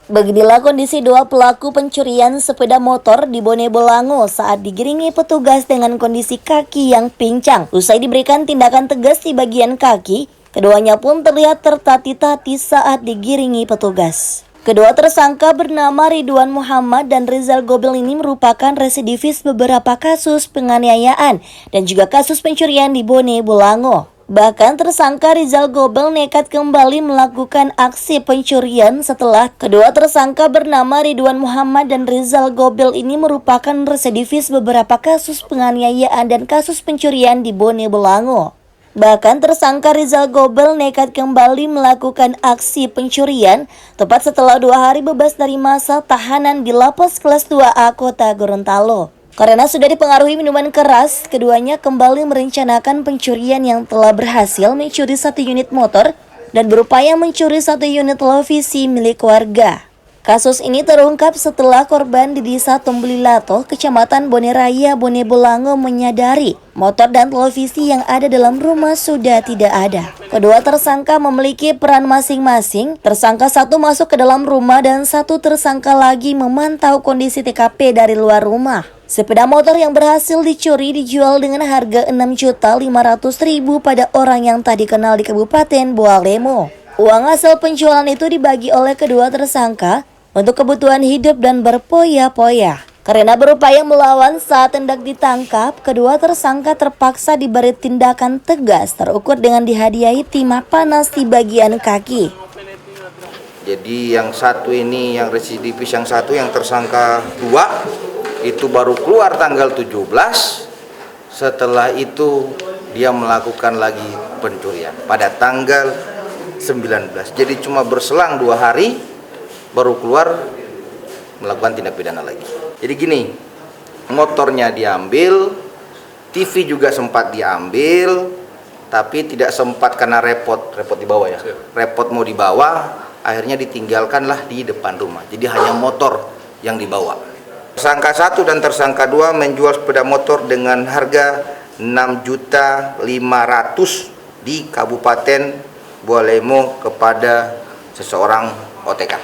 Beginilah kondisi dua pelaku pencurian sepeda motor di Bone Bolango saat digiringi petugas dengan kondisi kaki yang pincang. Usai diberikan tindakan tegas di bagian kaki, keduanya pun terlihat tertati-tati saat digiringi petugas. Kedua tersangka bernama Ridwan Muhammad dan Rizal Gobel ini merupakan residivis beberapa kasus penganiayaan dan juga kasus pencurian di Bone Bolango. Bahkan tersangka Rizal Gobel nekat kembali melakukan aksi pencurian setelah kedua tersangka bernama Ridwan Muhammad dan Rizal Gobel ini merupakan residivis beberapa kasus penganiayaan dan kasus pencurian di Bone Bolango. Bahkan tersangka Rizal Gobel nekat kembali melakukan aksi pencurian tepat setelah 2 hari bebas dari masa tahanan di Lapas Kelas 2A Kota Gorontalo. Karena sudah dipengaruhi minuman keras, keduanya kembali merencanakan pencurian yang telah berhasil mencuri 1 unit motor dan berupaya mencuri 1 unit televisi milik warga. Kasus ini terungkap setelah korban di Desa Tombelilato, Kecamatan Bone Raya, Bone Bolango menyadari motor dan televisi yang ada dalam rumah sudah tidak ada. Kedua tersangka memiliki peran masing-masing. Tersangka satu masuk ke dalam rumah dan satu tersangka lagi memantau kondisi TKP dari luar rumah. Sepeda motor yang berhasil dicuri dijual dengan harga Rp6.500.000 pada orang yang tak dikenal di Kabupaten Boalemo. Uang hasil penjualan itu dibagi oleh kedua tersangka untuk kebutuhan hidup dan berpoya-poya. Karena berupaya melawan saat hendak ditangkap, kedua tersangka terpaksa diberi tindakan tegas terukur dengan dihadiahi timah panas di bagian kaki. Jadi yang satu ini, yang residivis yang satu, yang tersangka 2 itu baru keluar tanggal 17. Setelah itu dia melakukan lagi pencurian pada tanggal 19. Jadi cuma berselang 2 hari baru keluar melakukan tindak pidana lagi. Jadi gini, motornya diambil, TV juga sempat diambil, tapi tidak sempat karena repot dibawa ya. Repot mau dibawa, akhirnya ditinggalkanlah di depan rumah. Jadi hanya motor yang dibawa. Tersangka 1 dan tersangka 2 menjual sepeda motor dengan harga Rp6.500.000 di Kabupaten Boalemo kepada seseorang OTK.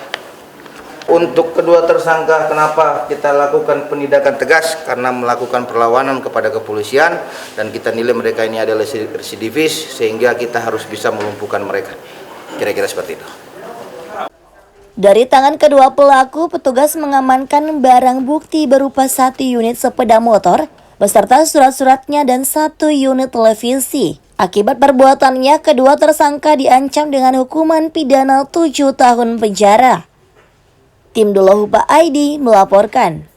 Untuk kedua tersangka, kenapa kita lakukan penindakan tegas? Karena melakukan perlawanan kepada kepolisian dan kita nilai mereka ini adalah residivis sehingga kita harus bisa melumpuhkan mereka. Kira-kira seperti itu. Dari tangan kedua pelaku, petugas mengamankan barang bukti berupa 1 unit sepeda motor beserta surat-suratnya dan 1 unit televisi. Akibat perbuatannya, kedua tersangka diancam dengan hukuman pidana 7 tahun penjara. Tim Dolohupa ID melaporkan.